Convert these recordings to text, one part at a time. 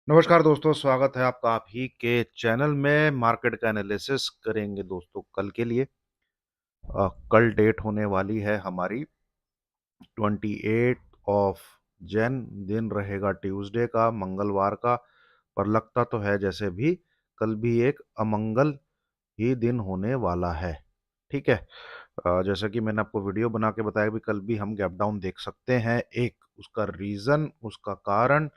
नमस्कार दोस्तों, स्वागत है आपका आप ही के चैनल में। मार्केट का एनालिसिस करेंगे दोस्तों कल के लिए। कल डेट होने वाली है हमारी 28 ऑफ जैन। दिन रहेगा ट्यूसडे का, मंगलवार का। पर लगता तो है जैसे भी कल भी एक अमंगल ही दिन होने वाला है। ठीक है। जैसा कि मैंने आपको वीडियो बना के बताया भी, कल भी हम गैप डाउन देख सकते हैं। एक उसका रीजन, उसका कारण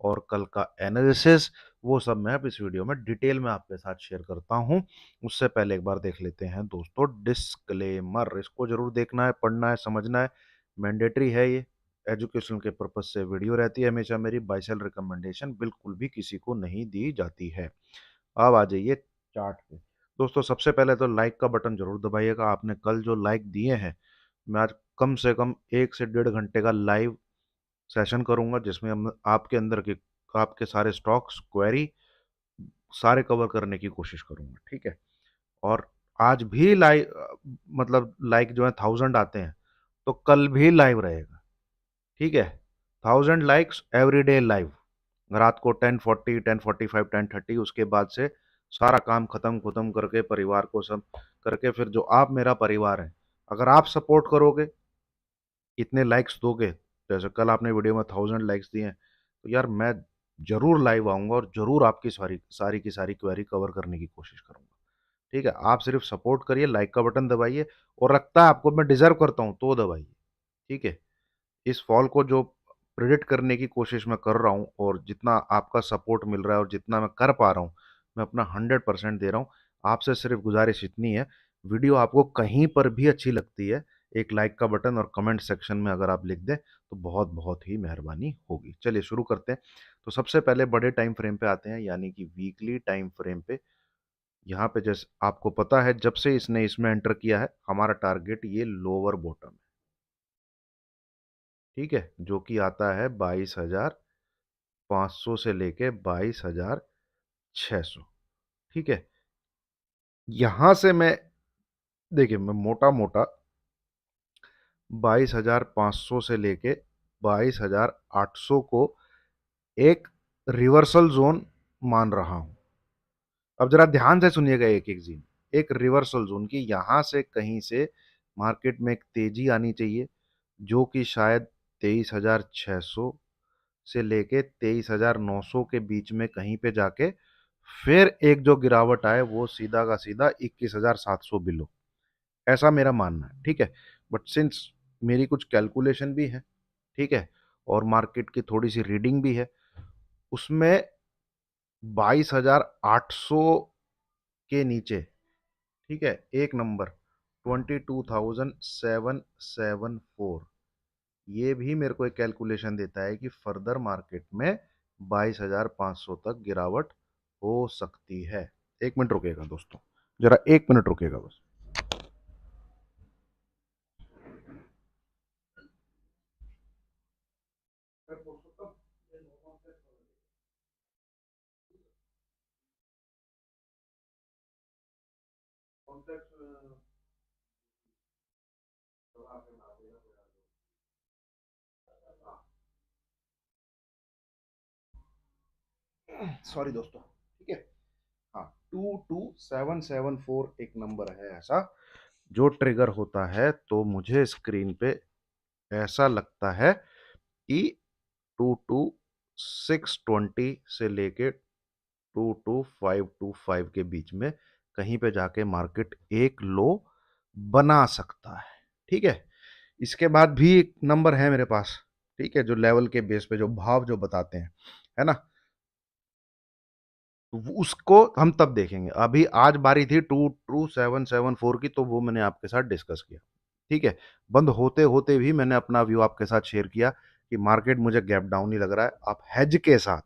और कल का एनालिसिस, वो सब मैं अब इस वीडियो में डिटेल में आपके साथ शेयर करता हूं। उससे पहले एक बार देख लेते हैं दोस्तों डिस्क्लेमर। इसको जरूर देखना है, पढ़ना है, समझना है, मैंडेटरी है। ये एजुकेशन के पर्पज से वीडियो रहती है हमेशा मेरी। बाय सेल रिकमेंडेशन बिल्कुल भी किसी को नहीं दी जाती है। अब आ जाइए चार्ट पे दोस्तों। सबसे पहले तो लाइक का बटन जरूर दबाइएगा। आपने कल जो लाइक दिए हैं, मैं आज कम से कम 1 से 1.5 घंटे का लाइव सेशन करूंगा, जिसमें हम आपके अंदर के आपके सारे स्टॉक्स क्वेरी सारे कवर करने की कोशिश करूंगा। ठीक है। और आज भी मतलब लाइक जो है 1000 आते हैं तो कल भी लाइव रहेगा। ठीक है। 1000 लाइक्स एवरी डे लाइव। रात को 10:40, 10:45, 10:30 उसके बाद से सारा काम खत्म खत्म करके परिवार को सब करके, फिर जो आप मेरा परिवार है, अगर आप सपोर्ट करोगे, इतने लाइक्स दोगे, जैसे कल आपने वीडियो में 1000 लाइक्स दिए हैं, तो यार मैं जरूर लाइव आऊंगा और जरूर आपकी सारी सारी की सारी क्वेरी कवर करने की कोशिश करूंगा। ठीक है। आप सिर्फ सपोर्ट करिए, लाइक का बटन दबाइए, और लगता है आपको मैं डिजर्व करता हूं तो दबाइए। ठीक है। इस फॉल को जो प्रिडिक्ट करने की कोशिश मैं कर रहा हूँ, और जितना आपका सपोर्ट मिल रहा है और जितना मैं कर पा रहा हूँ, मैं अपना 100% दे रहा हूँ। आपसे सिर्फ गुजारिश इतनी है, वीडियो आपको कहीं पर भी अच्छी लगती है, एक लाइक का बटन और कमेंट सेक्शन में अगर आप लिख दें तो बहुत बहुत ही मेहरबानी होगी। चलिए शुरू करते हैं। तो सबसे पहले बड़े टाइम फ्रेम पे आते हैं, यानी कि वीकली टाइम फ्रेम पे। यहाँ पे जैसे आपको पता है, जब से इसने इसमें एंटर किया है, हमारा टारगेट ये लोअर बॉटम है। ठीक है। जो कि आता है 22,500 से लेके 22,600। ठीक है। यहां से मैं, देखिए, मैं मोटा मोटा 22,500 से लेके 22,800 को एक रिवर्सल जोन मान रहा हूं। अब जरा ध्यान से सुनिएगा एक एक चीज। एक रिवर्सल जोन की यहां से कहीं से मार्केट में एक तेजी आनी चाहिए, जो कि शायद 23,600 से लेके 23,900 के बीच में कहीं पे जाके फिर एक जो गिरावट आए, वो सीधा का सीधा 21,700 बिलो। ऐसा मेरा मानना है। ठीक है। बट सिंस मेरी कुछ कैलकुलेशन भी है, ठीक है, और मार्केट की थोड़ी सी रीडिंग भी है, उसमें 22,800 के नीचे, ठीक है, एक नंबर 22,774, ये भी मेरे को एक कैलकुलेशन देता है कि फर्दर मार्केट में 22,500 तक गिरावट हो सकती है। 1 मिनट रुकेगा दोस्तों, जरा 1 मिनट रुकेगा बस। सॉरी दोस्तों। ठीक है। हाँ, 22,774 एक नंबर है ऐसा, जो ट्रिगर होता है तो मुझे स्क्रीन पे ऐसा लगता है कि 22,620 से लेके 22,525 के बीच में कहीं पे जाके मार्केट एक लो बना सकता है। ठीक है। इसके बाद भी एक नंबर है मेरे पास, ठीक है, जो लेवल के बेस पे जो भाव जो बताते हैं, है ना, उसको हम तब देखेंगे। अभी आज बारी थी 22,774 की, तो वो मैंने आपके साथ डिस्कस किया। ठीक है। बंद होते होते भी मैंने अपना व्यू आपके साथ शेयर किया कि मार्केट मुझे गैप डाउन ही लग रहा है। आप हेज के साथ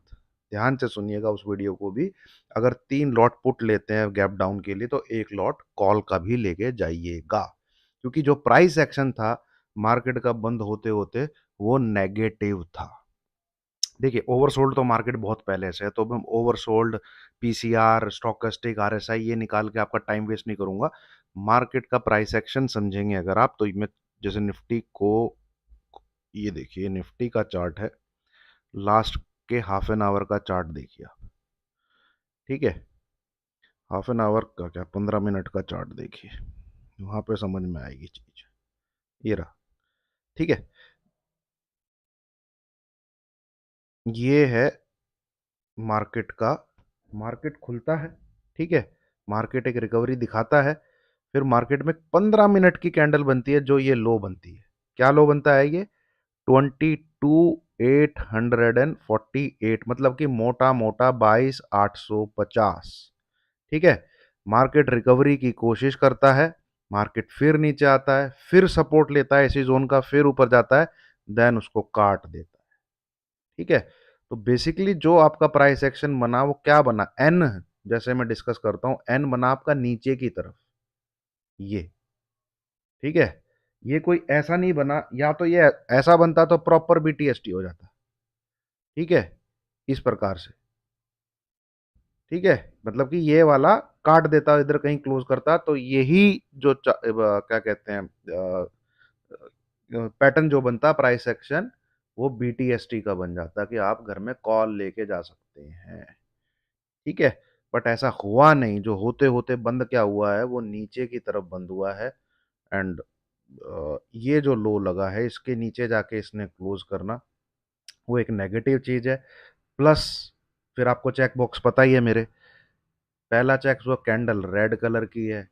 ध्यान से सुनिएगा उस वीडियो को भी। अगर 3 लॉट पुट लेते हैं गैप डाउन के लिए, तो एक लॉट कॉल का भी लेके जाइएगा, क्योंकि जो प्राइस एक्शन था मार्केट का बंद होते होते, वो नेगेटिव था। देखिए, ओवरसोल्ड तो मार्केट बहुत पहले से है, तो मैं ओवरसोल्ड, पीसीआर, स्टॉकेस्टिक, आरएसआई ये निकाल के आपका टाइम वेस्ट नहीं करूंगा। मार्केट का प्राइस एक्शन समझेंगे अगर आप, तो मैं जैसे निफ्टी को, ये देखिए निफ्टी का चार्ट है, लास्ट के हाफ एन आवर का चार्ट देखिए आप। ठीक है, हाफ एन आवर का क्या, 15 मिनट का चार्ट देखिए, वहां पे समझ में आएगी चीज। ये रहा। ठीक है, ये है मार्केट का, मार्केट खुलता है। ठीक है, मार्केट एक रिकवरी दिखाता है, फिर मार्केट में 15 मिनट की कैंडल बनती है, जो ये लो बनती है। क्या लो बनता है ये? 22,848, मतलब कि मोटा मोटा 22,850। ठीक है, मार्केट रिकवरी की कोशिश करता है, मार्केट फिर नीचे आता है, फिर सपोर्ट लेता है इसी जोन का, फिर ऊपर जाता है, देन उसको काट देता है। ठीक है, तो बेसिकली जो आपका प्राइस एक्शन बना वो क्या बना? एन, जैसे मैं डिस्कस करता हूं, एन बना आपका नीचे की तरफ, ये। ठीक है, ये कोई ऐसा नहीं बना, या तो ये ऐसा बनता तो प्रॉपर बीटीएसटी हो जाता। ठीक है, इस प्रकार से। ठीक है, मतलब कि ये वाला काट देता, इधर कहीं क्लोज करता, तो यही जो क्या कहते हैं, पैटर्न जो बनता प्राइस एक्शन, वो बीटीएसटी का बन जाता कि आप घर में कॉल लेके जा सकते हैं। ठीक है, बट ऐसा हुआ नहीं, जो होते होते बंद क्या हुआ है, वो नीचे की तरफ बंद हुआ है। एंड ये जो लो लगा है, इसके नीचे जाके इसने क्लोज करना, वो एक नेगेटिव चीज है। प्लस फिर आपको चेक बॉक्स पता ही है मेरे, पहला चेक वो कैंडल रेड कलर की है,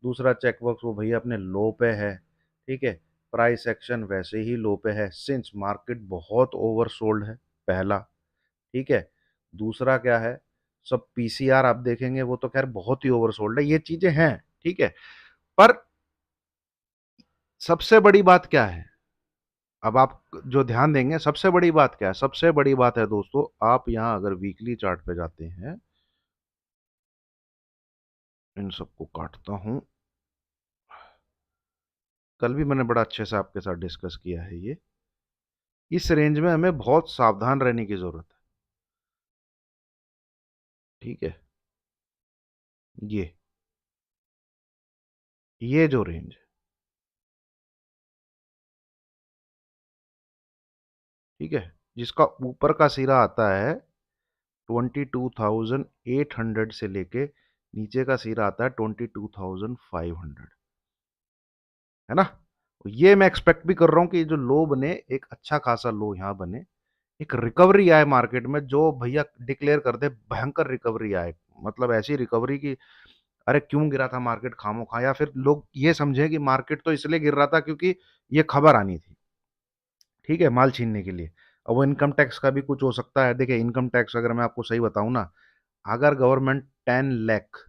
दूसरा चेक बॉक्स वो भैया अपने लो पे है। ठीक है, प्राइस एक्शन वैसे ही लो पे है, सिंस मार्केट बहुत ओवरसोल्ड है, पहला। ठीक है, दूसरा क्या है, सब पीसीआर आप देखेंगे वो तो खैर बहुत ही ओवरसोल्ड है, ये चीजें हैं। ठीक है, पर सबसे बड़ी बात क्या है, अब आप जो ध्यान देंगे, सबसे बड़ी बात क्या है? सबसे बड़ी बात है दोस्तों, आप यहां अगर वीकली चार्ट पे जाते हैं, इन सबको काटता हूं, कल भी मैंने बड़ा अच्छे से आपके साथ डिस्कस किया है ये, इस रेंज में हमें बहुत सावधान रहने की जरूरत है। ठीक है, ये ये जो रेंज है, ठीक है, जिसका ऊपर का सिरा आता है 22,800 से लेके नीचे का सिरा आता है 22,500, है ना? तो ये मैं एक्सपेक्ट भी कर रहा हूं कि जो लो बने, एक अच्छा खासा लो यहां बने, एक रिकवरी आए मार्केट में, जो भैया डिक्लेयर कर दे भयंकर रिकवरी आए, मतलब ऐसी रिकवरी की अरे क्यों गिरा था मार्केट खामो खा, या फिर लोग ये समझे कि मार्केट तो इसलिए गिर रहा था क्योंकि ये खबर आनी थी। ठीक है, माल छीनने के लिए। अब वो इनकम टैक्स का भी कुछ हो सकता है। देखिए, इनकम टैक्स अगर मैं आपको सही बताऊं ना, अगर गवर्नमेंट 10 लाख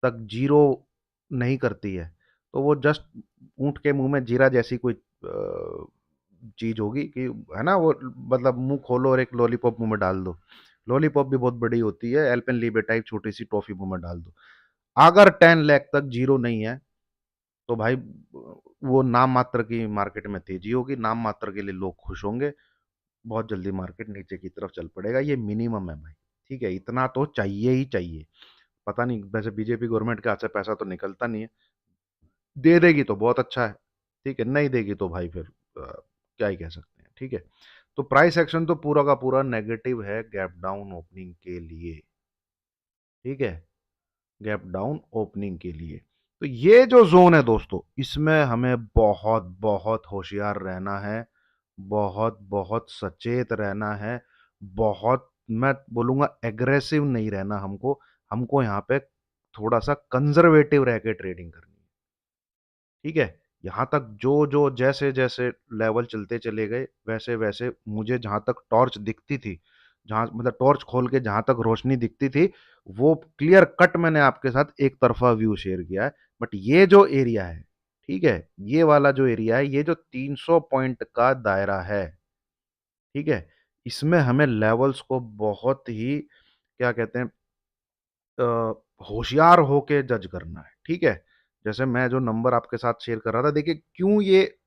तक जीरो नहीं करती है, तो वो जस्ट ऊंट के मुंह में जीरा जैसी कोई चीज होगी कि, है ना, वो मतलब मुंह खोलो और एक लॉलीपॉप मुंह में डाल दो। लॉलीपॉप भी बहुत बड़ी होती है, एल्पेनलीबे टाइप छोटी सी टॉफी मुंह में डाल दो। अगर 10 लाख तक जीरो नहीं है, तो भाई वो नाम मात्र की मार्केट में तेजी होगी, नाम मात्र के लिए लोग खुश होंगे, बहुत जल्दी मार्केट नीचे की तरफ चल पड़ेगा, ये मिनिमम है भाई। ठीक है, इतना तो चाहिए ही चाहिए। पता नहीं, वैसे बीजेपी गवर्नमेंट के हाथ से पैसा तो निकलता नहीं है, दे देगी तो बहुत अच्छा है। ठीक है, नहीं देगी तो भाई फिर क्या ही कह सकते हैं। ठीक है, तो प्राइस एक्शन तो पूरा का पूरा नेगेटिव है गैप डाउन ओपनिंग के लिए। ठीक है, गैप डाउन ओपनिंग के लिए। तो ये जो जोन है दोस्तों, इसमें हमें बहुत बहुत होशियार रहना है, बहुत बहुत सचेत रहना है, बहुत, मैं बोलूंगा एग्रेसिव नहीं रहना हमको। हमको यहाँ पे थोड़ा सा कंजर्वेटिव रह के ट्रेडिंग करनी है। ठीक है, यहाँ तक जो जो जैसे जैसे लेवल चलते चले गए, वैसे वैसे मुझे जहां तक टॉर्च दिखती थी, जहां मतलब टॉर्च खोल के जहां तक रोशनी दिखती थी, वो क्लियर कट मैंने आपके साथ एक तरफा व्यू शेयर किया है। बट ये जो एरिया है, ठीक है, ये वाला जो एरिया है, ये जो 300 पॉइंट का दायरा है, ठीक है, इसमें हमें लेवल्स को बहुत ही, क्या कहते हैं, होशियार होके जज करना है। ठीक है, जैसे मैं जो नंबर आपके साथ शेयर कर रहा था, देखिए क्यों ये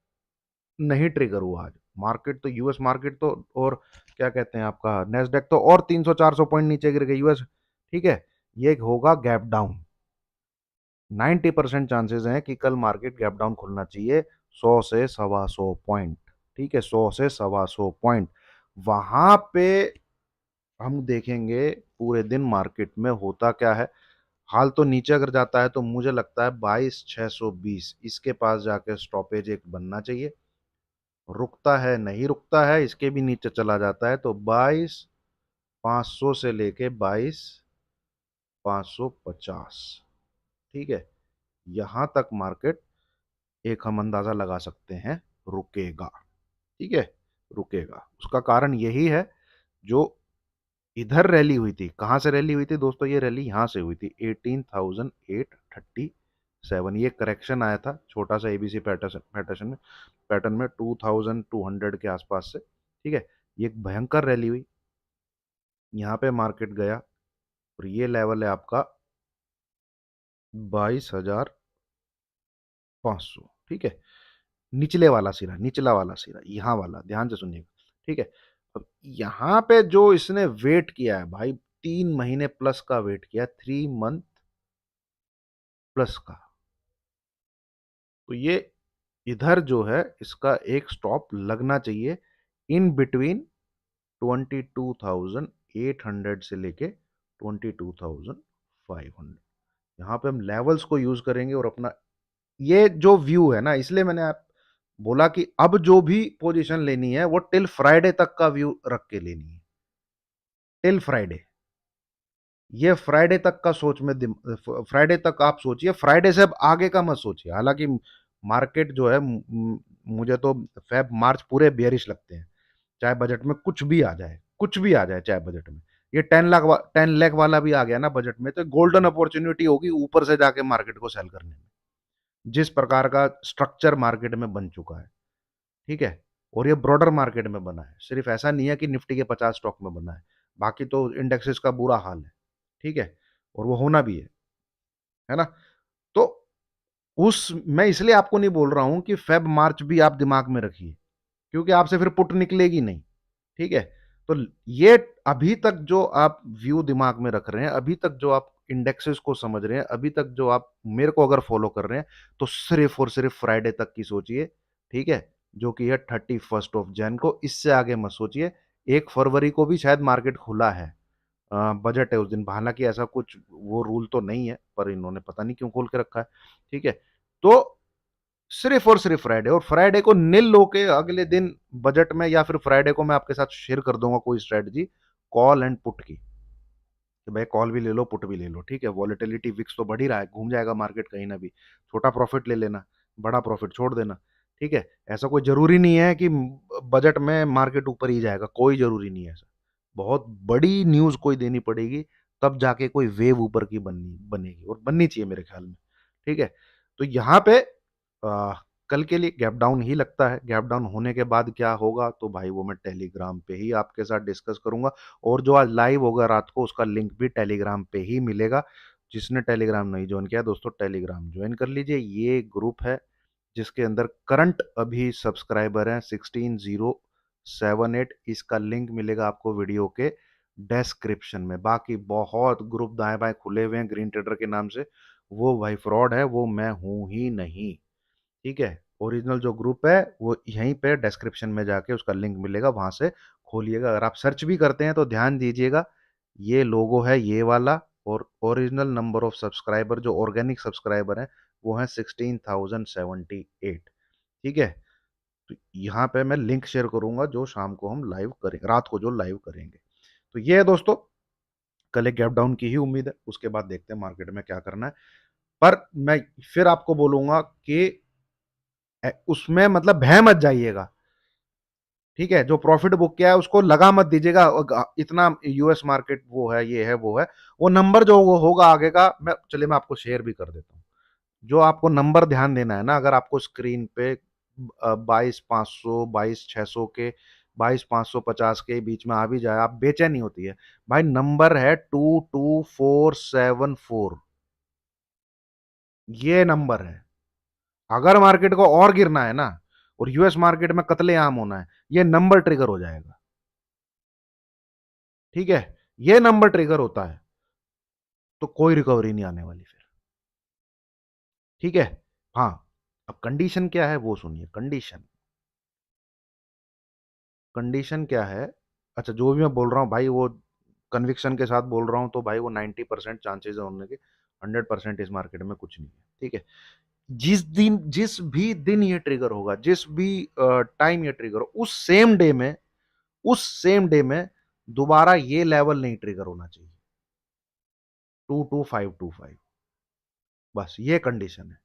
नहीं ट्रिगर हुआ आज। मार्केट तो, यूएस मार्केट तो, और क्या कहते हैं आपका नेस्डेक तो, और 300-400 पॉइंट नीचे गिर गए यूएस। ठीक है, ये होगा गैप डाउन, 90% चांसेस हैं कि कल मार्केट गैप डाउन खुलना चाहिए, 100 से 125 पॉइंट। ठीक है, 100 से 125 पॉइंट, वहां पे हम देखेंगे पूरे दिन मार्केट में होता क्या है। हाल तो नीचे अगर जाता है तो मुझे लगता है 22,620 इसके पास जाके स्टॉपेज एक बनना चाहिए। रुकता है नहीं रुकता है, इसके भी नीचे चला जाता है तो 22,500 से लेके 22,550, ठीक है, यहां तक मार्केट एक हम अंदाजा लगा सकते हैं रुकेगा। ठीक है, रुकेगा। उसका कारण यही है, जो इधर रैली हुई थी, कहां से रैली हुई थी दोस्तों, ये रैली यहां से हुई थी 18,837। ये करेक्शन आया था छोटा सा एबीसी पैटर्न में 2,200 के आसपास से, ठीक है। ये एक भयंकर रैली हुई, यहाँ पे मार्केट गया और ये लेवल है आपका 22,500, ठीक है। निचले वाला सिरा, निचला वाला सिरा, यहाँ वाला ध्यान से सुनिएगा, ठीक है। अब यहाँ पे जो इसने वेट किया है भाई, 3 महीने प्लस का वेट किया, 3 मंथ प्लस का, तो ये इधर जो है इसका एक स्टॉप लगना चाहिए इन बिटवीन 22,800 से लेके 22,500। यहाँ पे हम लेवल्स को यूज करेंगे और अपना ये जो व्यू है ना, इसलिए मैंने आप बोला कि अब जो भी पोजीशन लेनी है वो टिल फ्राइडे तक का व्यू रख के लेनी है। टिल फ्राइडे, ये फ्राइडे तक का सोच में, फ्राइडे तक आप सोचिए, फ्राइडे से अब आगे का मत सोचिए। हालांकि मार्केट जो है, मुझे तो फेब मार्च पूरे बेयरिश लगते हैं, चाहे बजट में कुछ भी आ जाए, कुछ भी आ जाए चाहे बजट में। ये 10 लाख वाला भी आ गया ना बजट में, तो गोल्डन अपॉर्चुनिटी होगी ऊपर से जाके मार्केट को सेल करने में, जिस प्रकार का स्ट्रक्चर मार्केट में बन चुका है, ठीक है। और ये ब्रॉडर मार्केट में बना है, सिर्फ ऐसा नहीं है कि निफ्टी के 50 स्टॉक में बना है, बाकी तो इंडेक्सेस का बुरा हाल है, ठीक है। और वो होना भी है ना। तो उस मैं इसलिए आपको नहीं बोल रहा हूं कि फेब मार्च भी आप दिमाग में रखिए, क्योंकि आपसे फिर पुट निकलेगी नहीं, ठीक है। तो ये अभी तक जो आप व्यू दिमाग में रख रहे हैं, अभी तक जो आप इंडेक्सेस को समझ रहे हैं, अभी तक जो आप मेरे को अगर फॉलो कर रहे हैं, तो सिर्फ और सिर्फ फ्राइडे तक की सोचिए, ठीक है, जो कि है 31 को, इससे आगे मत सोचिए। 1 फरवरी को भी शायद मार्केट खुला है, बजट है उस दिन, हालांकि ऐसा कुछ वो रूल तो नहीं है, पर इन्होंने पता नहीं क्यों खोल के रखा है, ठीक है। तो सिर्फ और सिर्फ फ्राइडे, और फ्राइडे को नील होके अगले दिन बजट में, या फिर फ्राइडे को मैं आपके साथ शेयर कर दूंगा कोई स्ट्रेटजी कॉल एंड पुट की, कि भाई कॉल भी ले लो पुट भी ले लो, ठीक है। वॉलेटिलिटी विक्स तो बढ़ ही रहा है, घूम जाएगा मार्केट कहीं ना भी, छोटा प्रॉफिट ले लेना, बड़ा प्रॉफिट छोड़ देना, ठीक है। ऐसा कोई जरूरी नहीं है कि बजट में मार्केट ऊपर ही जाएगा, कोई जरूरी नहीं है ऐसा। बहुत बड़ी न्यूज कोई देनी पड़ेगी, तब जाके कोई वेव ऊपर की बनेगी, और बननी चाहिए मेरे ख्याल में, ठीक है। तो यहाँ पे आ, कल के लिए गैप डाउन ही लगता है। गैप डाउन होने के बाद क्या होगा तो भाई वो मैं टेलीग्राम पे ही आपके साथ डिस्कस करूंगा, और जो आज लाइव होगा रात को उसका लिंक भी टेलीग्राम पे ही मिलेगा। जिसने टेलीग्राम नहीं ज्वाइन किया दोस्तों, टेलीग्राम ज्वाइन कर लीजिए। ये ग्रुप है जिसके अंदर करंट अभी सब्सक्राइबर हैं 16,078। इसका लिंक मिलेगा आपको वीडियो के डिस्क्रिप्शन में। बाकी बहुत ग्रुप दाएं बाएं खुले हुए हैं ग्रीन ट्रेडर के नाम से, वो भाई फ्रॉड है, वो मैं हूं ही नहीं, ठीक है। ओरिजिनल जो ग्रुप है वो यहीं पे डिस्क्रिप्शन में जाके उसका लिंक मिलेगा, वहां से खोलिएगा। अगर आप सर्च भी करते हैं तो ध्यान दीजिएगा, ये लोगो है ये वाला, और ओरिजिनल नंबर ऑफ सब्सक्राइबर जो ऑर्गेनिक सब्सक्राइबर हैं वो है 16,078, ठीक है। तो यहाँ पे मैं लिंक शेयर करूंगा जो शाम को हम लाइव करेंगे, रात को जो लाइव करेंगे। तो ये है दोस्तों, कल एक गैप डाउन की ही उम्मीद है, उसके बाद देखते हैं मार्केट में क्या करना है। पर मैं फिर आपको बोलूंगा कि उसमें मतलब भय मत जाइएगा, ठीक है। जो प्रॉफिट बुक किया है उसको लगा मत दीजिएगा, इतना यूएस मार्केट वो है ये है वो है। वो नंबर जो वो होगा आगे का, मैं आपको शेयर भी कर देता हूँ। जो आपको नंबर ध्यान देना है ना, अगर आपको स्क्रीन पे 22,500 22,600 के 22,550 के बीच में आ भी जाए, आप बेचैनी होती है, भाई नंबर है 22,474, ये नंबर है। अगर मार्केट को और गिरना है ना, और यूएस मार्केट में कत्लेआम होना है, ये नंबर ट्रिगर हो जाएगा, ठीक है। ये नंबर ट्रिगर होता है तो कोई रिकवरी नहीं आने वाली फिर, ठीक है। हाँ, अब कंडीशन क्या है वो सुनिए। कंडीशन कंडीशन क्या है, अच्छा जो भी मैं बोल रहा हूं भाई वो कन्विक्शन के साथ बोल रहा हूँ तो भाई वो 90% चांसेस है होने के, 100% इस मार्केट में कुछ नहीं है। ठीक है, जिस भी दिन ये ट्रिगर होगा, जिस भी टाइम ये ट्रिगर हो, उस सेम डे में दोबारा ये लेवल नहीं ट्रिगर होना चाहिए, 22525। बस ये कंडीशन है।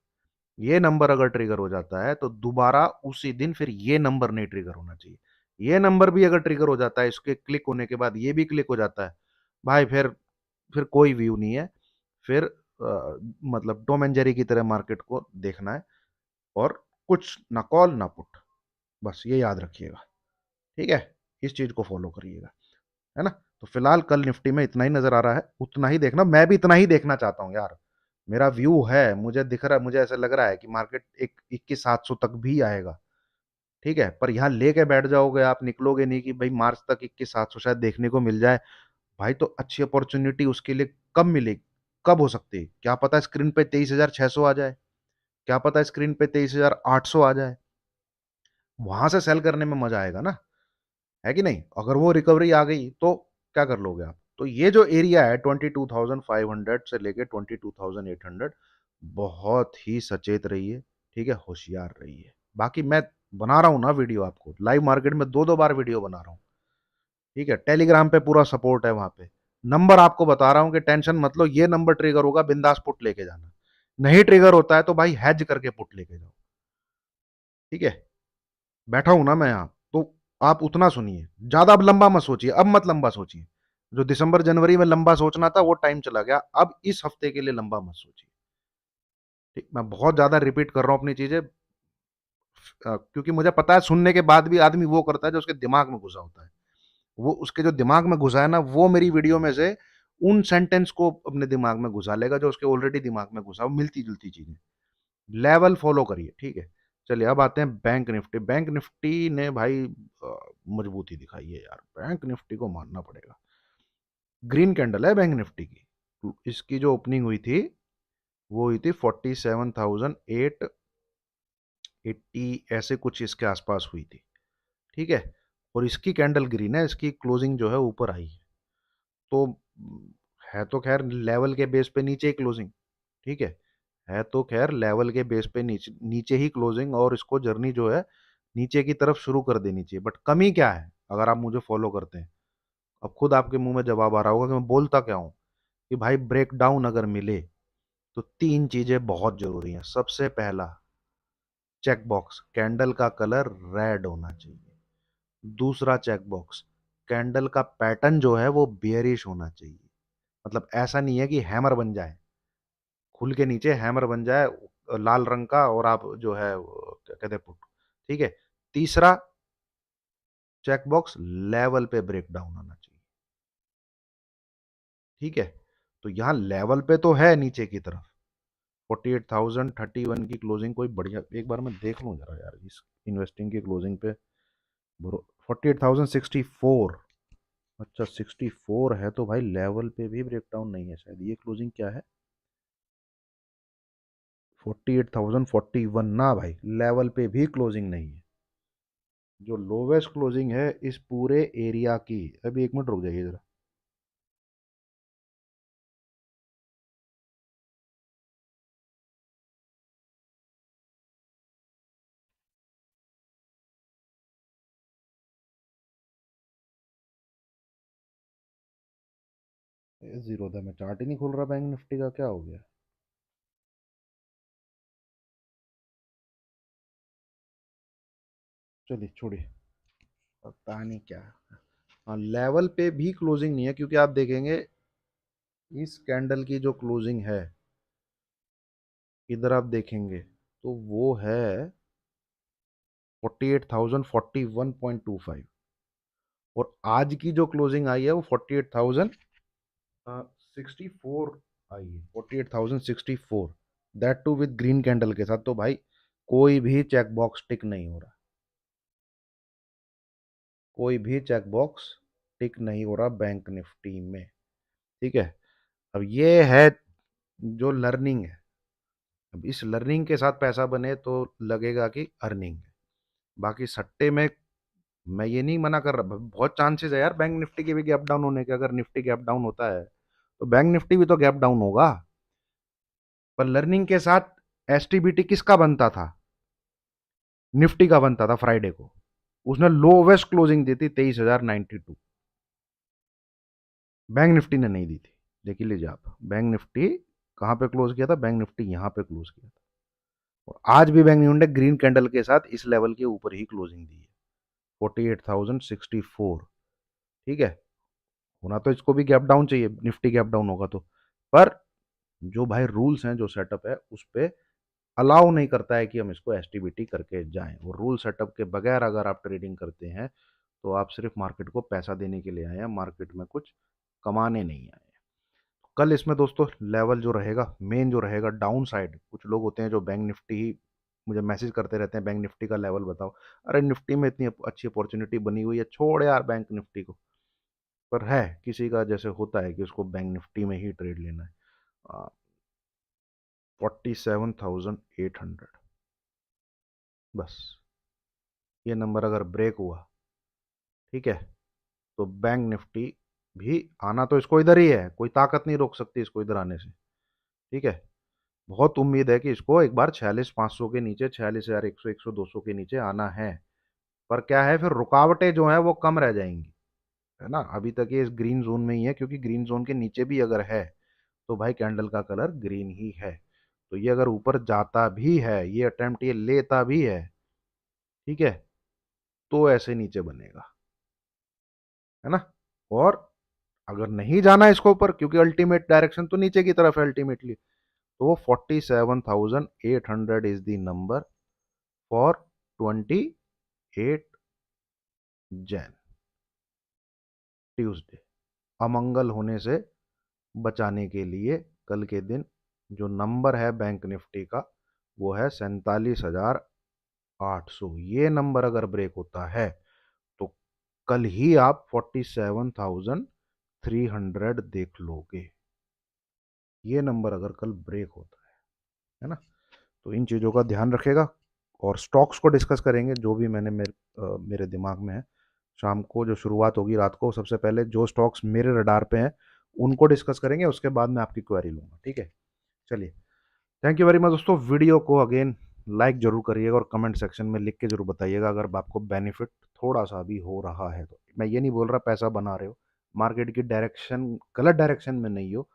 ये नंबर अगर ट्रिगर हो जाता है तो दोबारा उसी दिन फिर ये नंबर नहीं ट्रिगर होना चाहिए। ये नंबर भी अगर ट्रिगर हो जाता है, इसके क्लिक होने के बाद ये भी क्लिक हो जाता है, भाई फिर कोई व्यू नहीं है। फिर मतलब टॉम एंड जेरी की तरह मार्केट को देखना है, और कुछ ना कॉल ना पुट, बस ये याद रखिएगा। ठीक है, इस चीज को फॉलो करिएगा, है ना। तो फिलहाल कल निफ्टी में इतना ही नजर आ रहा है, उतना ही देखना। मैं भी इतना ही देखना चाहता हूँ यार, मेरा व्यू है, मुझे दिख रहा है, मुझे ऐसा लग रहा है कि मार्केट एक 21,700 तक भी आएगा। ठीक है, पर यहाँ लेके बैठ जाओगे आप, निकलोगे नहीं कि भाई मार्च तक 21,700 शायद देखने को मिल जाए। भाई तो अच्छी अपॉर्चुनिटी उसके लिए कब मिलेगी, कब हो सकती है, क्या पता स्क्रीन पे 23,600 आ जाए, क्या पता स्क्रीन पे 23,800 आ जाए। वहां से सेल करने में मजा आएगा ना, है कि नहीं। अगर वो रिकवरी आ गई तो क्या कर लोगे आप। तो ये जो एरिया है 22,500 से लेके 22,800, बहुत ही सचेत रहिए। ठीक है, होशियार रहिए। बाकी मैं बना रहा हूँ ना वीडियो, आपको लाइव मार्केट में दो दो बार वीडियो बना रहा हूँ। ठीक है, टेलीग्राम पे पूरा सपोर्ट है, वहां पे नंबर आपको बता रहा हूँ कि टेंशन मत लो, ये नंबर ट्रिगर होगा, बिंदास पुट लेके जाना। नहीं ट्रिगर होता है तो भाई हैज करके पुट लेके जाओ। ठीक है, बैठा हूं ना मैं यहाँ, तो आप उतना सुनिए, ज्यादा अब लंबा मत सोचिए, अब मत लंबा सोचिए। जो दिसंबर जनवरी में लंबा सोचना था वो टाइम चला गया, अब इस हफ्ते के लिए लंबा मत सोचिए। ठीक, मैं बहुत ज्यादा रिपीट कर रहा हूँ अपनी चीजें, क्योंकि मुझे पता है सुनने के बाद भी आदमी वो करता है जो उसके दिमाग में घुसा होता है। वो उसके जो दिमाग में घुसा है ना, वो मेरी वीडियो में से उन सेंटेंस को अपने दिमाग में घुसा लेगा जो उसके ऑलरेडी दिमाग में घुसा, वो मिलती जुलती चीजें। लेवल फॉलो करिए। ठीक है, चलिए अब आते हैं बैंक निफ्टी। बैंक निफ्टी ने भाई मजबूती दिखाई है यार, बैंक निफ्टी को मानना पड़ेगा। ग्रीन कैंडल है बैंक निफ्टी की, इसकी जो ओपनिंग हुई थी वो हुई थी 47,880 ऐसे कुछ इसके आसपास हुई थी। ठीक है, और इसकी कैंडल ग्रीन है, इसकी क्लोजिंग जो है ऊपर आई है। तो है तो खैर लेवल के बेस पे नीचे ही क्लोजिंग। ठीक है तो खैर लेवल के बेस पे नीचे नीचे ही क्लोजिंग, और इसको जर्नी जो है नीचे की तरफ शुरू कर देनी चाहिए। बट कमी क्या है, अगर आप मुझे फॉलो करते हैं, अब खुद आपके मुंह में जवाब आ रहा होगा कि मैं बोलता क्या हूं, कि भाई ब्रेक डाउन अगर मिले तो तीन चीजें बहुत जरूरी हैं। सबसे पहला, चेक बॉक्स, कैंडल का कलर रेड होना चाहिए। दूसरा चेक बॉक्स, कैंडल का पैटर्न जो है वो बियरिश होना चाहिए। मतलब ऐसा नहीं है कि हैमर बन जाए, खुल के नीचे हैमर बन जाए लाल रंग का, और आप जो है क्या कहते हैं पुट। ठीक है, तीसरा चेक बॉक्स, लेवल पे ब्रेक डाउन होना चाहिए। ठीक है, तो यहां लेवल पे तो है नीचे की तरफ, 48,031 की क्लोजिंग कोई बढ़िया, एक बार मैं देख लूं जरा यार इस इन्वेस्टिंग की क्लोजिंग पे। 48,064, अच्छा 64 है तो भाई लेवल पे भी ब्रेकडाउन नहीं है शायद। ये क्लोजिंग क्या है, 48,041 ना भाई, लेवल पे भी क्लोजिंग नहीं है। जो लोवेस्ट क्लोजिंग है इस पूरे एरिया की, अभी एक मिनट रुक जाइए जरा। जीरो था, मैं चार्ट ही नहीं खुल रहा बैंक निफ्टी का, क्या हो गया। चलिए छोड़िए, पता नहीं क्या। हाँ, लेवल पे भी क्लोजिंग नहीं है, क्योंकि आप देखेंगे इस कैंडल की जो क्लोजिंग है, इधर आप देखेंगे तो वो है 48,041.25, और आज की जो क्लोजिंग आई है वो 48,064 आई है, 48,064, that too with green candle के साथ। तो भाई कोई भी चेक बॉक्स टिक नहीं हो रहा, कोई भी चेक बॉक्स टिक नहीं हो रहा बैंक निफ्टी में। ठीक है, अब ये है जो लर्निंग है। अब इस लर्निंग के साथ पैसा बने तो लगेगा कि अर्निंग है। बाकी सट्टे में मैं ये नहीं मना कर रहा, बहुत चांसेस है यार बैंक निफ्टी के भी गैप डाउन होने के। अगर निफ्टी गैप डाउन होता है तो बैंक निफ्टी भी तो गैप डाउन होगा। पर लर्निंग के साथ एसटीबीटी किसका बनता था? निफ्टी का बनता था फ्राइडे को। उसने लोवेस्ट क्लोजिंग दी थी 23,092। बैंक निफ्टी ने नहीं दी थी। देख लीजिए आप, बैंक निफ्टी कहां पे क्लोज किया था? बैंक निफ्टी यहां पे क्लोज किया था। और आज भी बैंक निफ्टी ने ग्रीन कैंडल के साथ इस लेवल के ऊपर ही क्लोजिंग दी है, 48,064। ठीक है, होना तो इसको भी गैप डाउन चाहिए, निफ्टी गैप डाउन होगा तो। पर जो भाई रूल्स हैं, जो सेटअप है, उस पर अलाउ नहीं करता है कि हम इसको एसटीबीटी करके जाएं। और रूल सेटअप के बगैर अगर आप ट्रेडिंग करते हैं तो आप सिर्फ मार्केट को पैसा देने के लिए आए हैं, मार्केट में कुछ कमाने नहीं आए हैं। कल इसमें दोस्तों लेवल जो रहेगा, मेन जो रहेगा डाउन साइड, कुछ लोग होते हैं जो बैंक निफ्टी ही मुझे मैसेज करते रहते हैं, बैंक निफ्टी का लेवल बताओ। अरे निफ्टी में इतनी अच्छी अपॉर्चुनिटी बनी हुई है, छोड़ यार बैंक निफ्टी को। पर है किसी का जैसे होता है कि उसको बैंक निफ्टी में ही ट्रेड लेना है। 47,800, बस ये नंबर अगर ब्रेक हुआ, ठीक है, तो बैंक निफ्टी भी आना तो इसको इधर ही है, कोई ताकत नहीं रोक सकती इसको इधर आने से। ठीक है, बहुत उम्मीद है कि इसको एक बार 46,500 के नीचे, 46,100, 100, 200 के नीचे आना है। पर क्या है, फिर रुकावटें जो है वो कम रह जाएंगी, है ना। अभी तक ये इस ग्रीन जोन में ही है, क्योंकि ग्रीन जोन के नीचे भी अगर है तो भाई कैंडल का कलर ग्रीन ही है। तो ये अगर ऊपर जाता भी है, ये अटेम्प्ट ये लेता भी है, ठीक है, तो ऐसे नीचे बनेगा, है ना। और अगर नहीं जाना इसको ऊपर, क्योंकि अल्टीमेट डायरेक्शन तो नीचे की तरफ है अल्टीमेटली, तो वो 47,800 is the number for 28 Jain, Tuesday. अमंगल होने से बचाने के लिए कल के दिन जो नंबर है बैंक निफ्टी का, वो है 47,800। ये नंबर अगर ब्रेक होता है तो कल ही आप 47,300 देख लोगे। ये नंबर अगर कल ब्रेक होता है ना। तो इन चीज़ों का ध्यान रखेगा। और स्टॉक्स को डिस्कस करेंगे, जो भी मेरे दिमाग में है। शाम को जो शुरुआत होगी, रात को, सबसे पहले जो स्टॉक्स मेरे रडार पे हैं उनको डिस्कस करेंगे, उसके बाद मैं आपकी क्वेरी लूंगा। ठीक है, चलिए, थैंक यू वेरी मच दोस्तों। वीडियो को अगेन लाइक जरूर करिएगा और कमेंट सेक्शन में लिख के जरूर बताइएगा अगर आपको बेनिफिट थोड़ा सा भी हो रहा है तो। मैं ये नहीं बोल रहा पैसा बना रहे हो, मार्केट की डायरेक्शन गलत डायरेक्शन में नहीं हो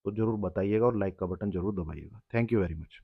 तो जरूर बताइएगा और लाइक का बटन जरूर दबाइएगा। Thank you very much.